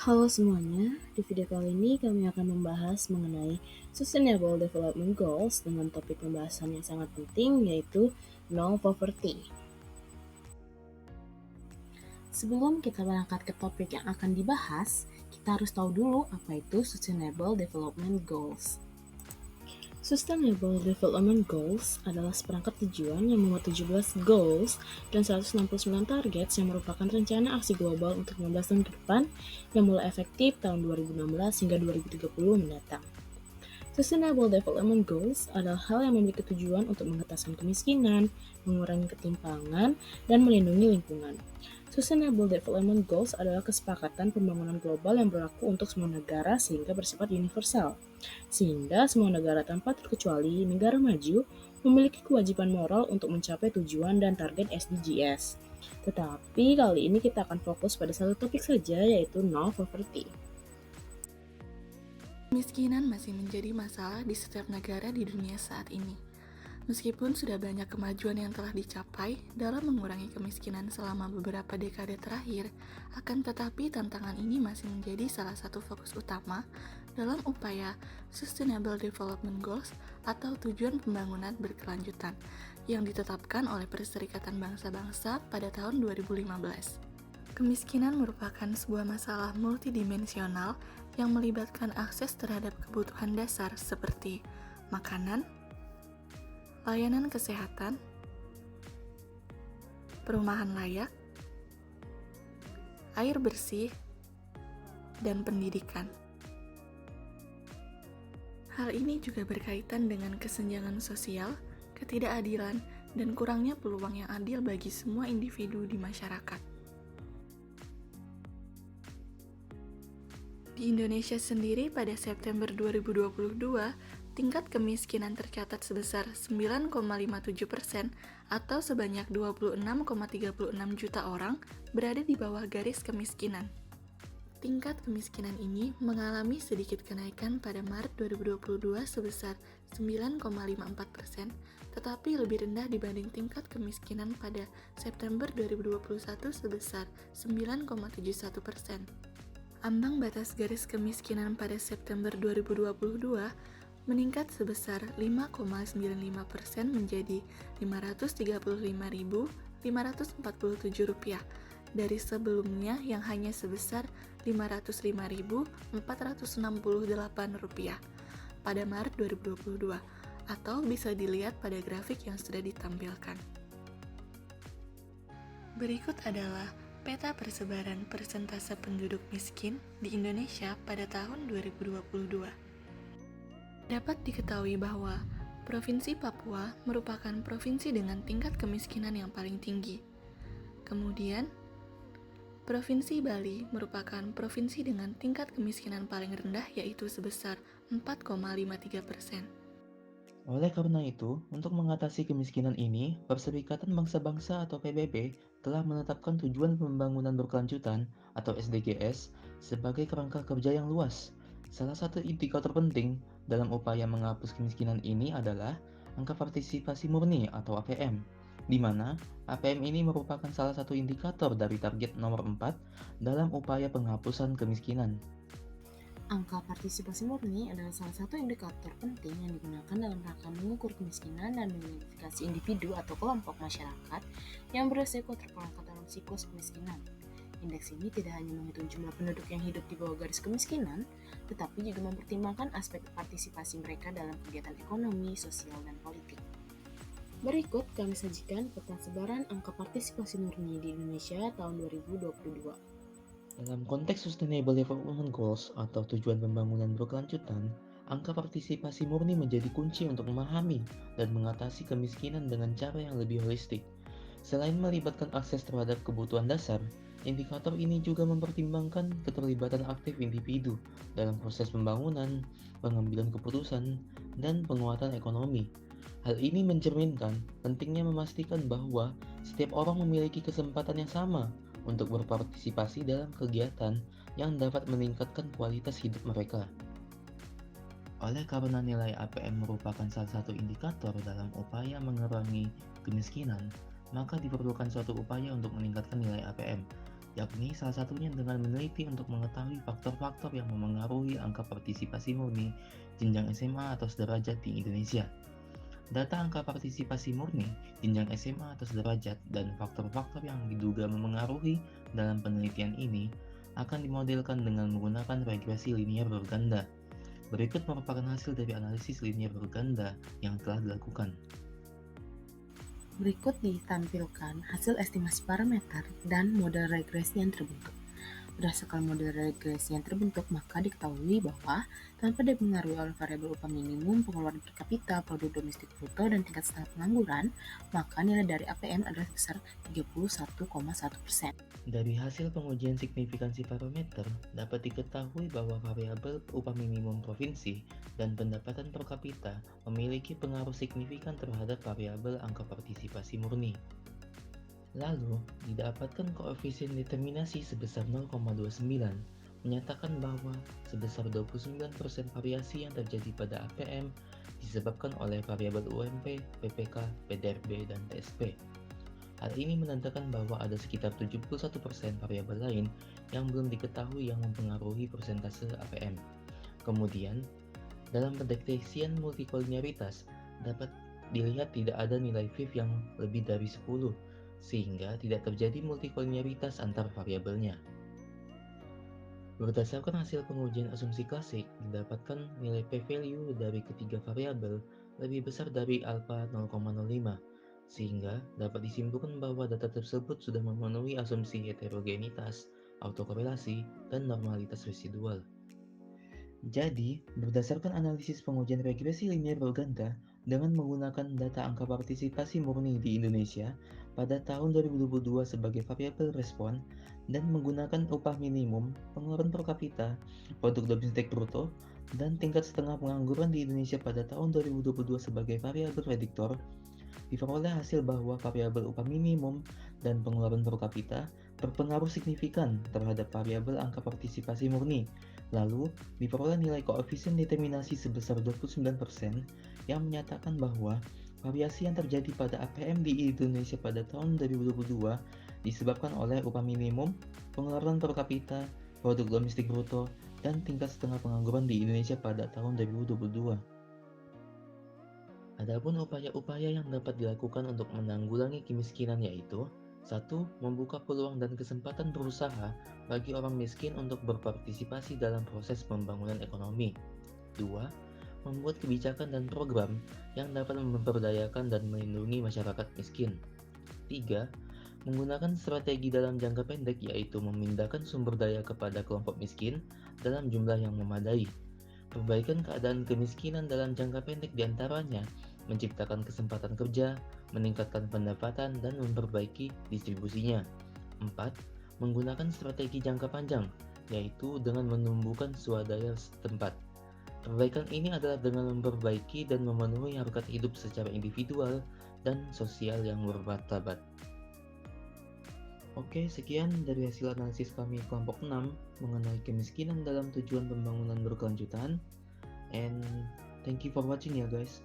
Halo semuanya, di video kali ini kami akan membahas mengenai Sustainable Development Goals dengan topik pembahasan yang sangat penting yaitu No Poverty. Sebelum kita berangkat ke topik yang akan dibahas, kita harus tahu dulu apa itu Sustainable Development Goals. Sustainable Development Goals adalah seperangkat tujuan yang memuat 17 goals dan 169 targets yang merupakan rencana aksi global untuk 15 tahun ke depan yang mulai efektif tahun 2016 hingga 2030 mendatang. Sustainable Development Goals adalah hal yang memiliki tujuan untuk mengentaskan kemiskinan, mengurangi ketimpangan, dan melindungi lingkungan. Sustainable Development Goals adalah kesepakatan pembangunan global yang berlaku untuk semua negara sehingga bersifat universal. Sehingga semua negara tanpa terkecuali negara maju memiliki kewajiban moral untuk mencapai tujuan dan target SDGs. Tetapi kali ini kita akan fokus pada satu topik saja yaitu no poverty. Kemiskinan masih menjadi masalah di setiap negara di dunia saat ini. Meskipun sudah banyak kemajuan yang telah dicapai dalam mengurangi kemiskinan selama beberapa dekade terakhir, akan tetapi tantangan ini masih menjadi salah satu fokus utama dalam upaya Sustainable Development Goals atau tujuan pembangunan berkelanjutan yang ditetapkan oleh Perserikatan Bangsa-Bangsa pada tahun 2015. Kemiskinan merupakan sebuah masalah multidimensional yang melibatkan akses terhadap kebutuhan dasar seperti makanan, layanan kesehatan, perumahan layak, air bersih, dan pendidikan. Hal ini juga berkaitan dengan kesenjangan sosial, ketidakadilan, dan kurangnya peluang yang adil bagi semua individu di masyarakat. Di Indonesia sendiri pada September 2022, tingkat kemiskinan tercatat sebesar 9,57% atau sebanyak 26,36 juta orang berada di bawah garis kemiskinan. Tingkat kemiskinan ini mengalami sedikit kenaikan pada Maret 2022 sebesar 9,54%, tetapi lebih rendah dibanding tingkat kemiskinan pada September 2021 sebesar 9,71%. Ambang batas garis kemiskinan pada September 2022 meningkat sebesar 5,95% menjadi Rp535.547 dari sebelumnya yang hanya sebesar Rp505.468 pada Maret 2022 atau bisa dilihat pada grafik yang sudah ditampilkan. Berikut adalah peta persebaran persentase penduduk miskin di Indonesia pada tahun 2022. Dapat diketahui bahwa Provinsi Papua merupakan provinsi dengan tingkat kemiskinan yang paling tinggi. Kemudian, Provinsi Bali merupakan provinsi dengan tingkat kemiskinan paling rendah yaitu sebesar 4,53%. Oleh karena itu, untuk mengatasi kemiskinan ini, Perserikatan Bangsa-Bangsa atau PBB telah menetapkan tujuan pembangunan berkelanjutan atau SDGs sebagai kerangka kerja yang luas. Salah satu indikator penting dalam upaya menghapus kemiskinan ini adalah angka partisipasi murni atau APM, di mana APM ini merupakan salah satu indikator dari target nomor 4 dalam upaya penghapusan kemiskinan. Angka partisipasi murni adalah salah satu indikator penting yang digunakan dalam rangka mengukur kemiskinan dan mengidentifikasi individu atau kelompok masyarakat yang beresiko terperangkap dalam siklus kemiskinan. Indeks ini tidak hanya menghitung jumlah penduduk yang hidup di bawah garis kemiskinan, tetapi juga mempertimbangkan aspek partisipasi mereka dalam kegiatan ekonomi, sosial, dan politik. Berikut kami sajikan peta sebaran angka partisipasi murni di Indonesia tahun 2022. Dalam konteks Sustainable Development Goals atau tujuan pembangunan berkelanjutan, angka partisipasi murni menjadi kunci untuk memahami dan mengatasi kemiskinan dengan cara yang lebih holistik. Selain melibatkan akses terhadap kebutuhan dasar, indikator ini juga mempertimbangkan keterlibatan aktif individu dalam proses pembangunan, pengambilan keputusan, dan penguatan ekonomi. Hal ini mencerminkan pentingnya memastikan bahwa setiap orang memiliki kesempatan yang sama untuk berpartisipasi dalam kegiatan yang dapat meningkatkan kualitas hidup mereka. Oleh karena nilai APM merupakan salah satu indikator dalam upaya mengurangi kemiskinan, maka diperlukan suatu upaya untuk meningkatkan nilai APM. yakni salah satunya dengan meneliti untuk mengetahui faktor-faktor yang memengaruhi angka partisipasi murni jenjang SMA atau sederajat di Indonesia. Data angka partisipasi murni, jenjang SMA atau sederajat, dan faktor-faktor yang diduga memengaruhi dalam penelitian ini akan dimodelkan dengan menggunakan regresi linier berganda. Berikut merupakan hasil dari analisis linier berganda yang telah dilakukan. Berikut ditampilkan hasil estimasi parameter dan model regresi yang terbentuk. Berdasarkan model regresi yang terbentuk, maka diketahui bahwa tanpa dipengaruhi oleh variabel upah minimum, pengeluaran per kapita, produk domestik bruto, dan tingkat setengah pengangguran, maka nilai dari APM adalah sebesar 31,1%. Dari hasil pengujian signifikansi parameter, dapat diketahui bahwa variabel upah minimum provinsi dan pendapatan per kapita memiliki pengaruh signifikan terhadap variabel angka partisipasi murni. Lalu, didapatkan koefisien determinasi sebesar 0,29, menyatakan bahwa sebesar 29% variasi yang terjadi pada APM disebabkan oleh variabel UMP, PPK, PDRB, dan TSP. Hal ini menandakan bahwa ada sekitar 71% variabel lain yang belum diketahui yang mempengaruhi persentase APM. Kemudian, dalam pendeteksian multikolinearitas, dapat dilihat tidak ada nilai VIF yang lebih dari 10, sehingga tidak terjadi multikolinearitas antar variabelnya. Berdasarkan hasil pengujian asumsi klasik, didapatkan nilai p-value dari ketiga variabel lebih besar dari alfa 0,05, sehingga dapat disimpulkan bahwa data tersebut sudah memenuhi asumsi heterogenitas, autokorelasi, dan normalitas residual. Jadi, berdasarkan analisis pengujian regresi linier berganda dengan menggunakan data angka partisipasi murni di Indonesia pada tahun 2022 sebagai variabel respon dan menggunakan upah minimum, pengeluaran per kapita, produk domestik bruto, dan tingkat setengah pengangguran di Indonesia pada tahun 2022 sebagai variabel prediktor, diperoleh hasil bahwa variabel upah minimum dan pengeluaran per kapita berpengaruh signifikan terhadap variabel angka partisipasi murni. Lalu, diperoleh nilai koefisien determinasi sebesar 29% yang menyatakan bahwa variasi yang terjadi pada APM di Indonesia pada tahun 2022 disebabkan oleh upah minimum, pengeluaran per kapita, produk domestik bruto, dan tingkat setengah pengangguran di Indonesia pada tahun 2022. Adapun upaya-upaya yang dapat dilakukan untuk menanggulangi kemiskinan yaitu 1. Membuka peluang dan kesempatan berusaha bagi orang miskin untuk berpartisipasi dalam proses pembangunan ekonomi. 2. Membuat kebijakan dan program yang dapat memberdayakan dan melindungi masyarakat miskin. 3. Menggunakan strategi dalam jangka pendek yaitu memindahkan sumber daya kepada kelompok miskin dalam jumlah yang memadai. Perbaikan keadaan kemiskinan dalam jangka pendek diantaranya menciptakan kesempatan kerja, meningkatkan pendapatan, dan memperbaiki distribusinya. 4. Menggunakan strategi jangka panjang, yaitu dengan menumbuhkan swadaya setempat. Perbaikan ini adalah dengan memperbaiki dan memenuhi harkat hidup secara individual dan sosial yang bermartabat. Oke, sekian dari hasil analisis kami kelompok 6 mengenai kemiskinan dalam tujuan pembangunan berkelanjutan. And thank you for watching ya guys.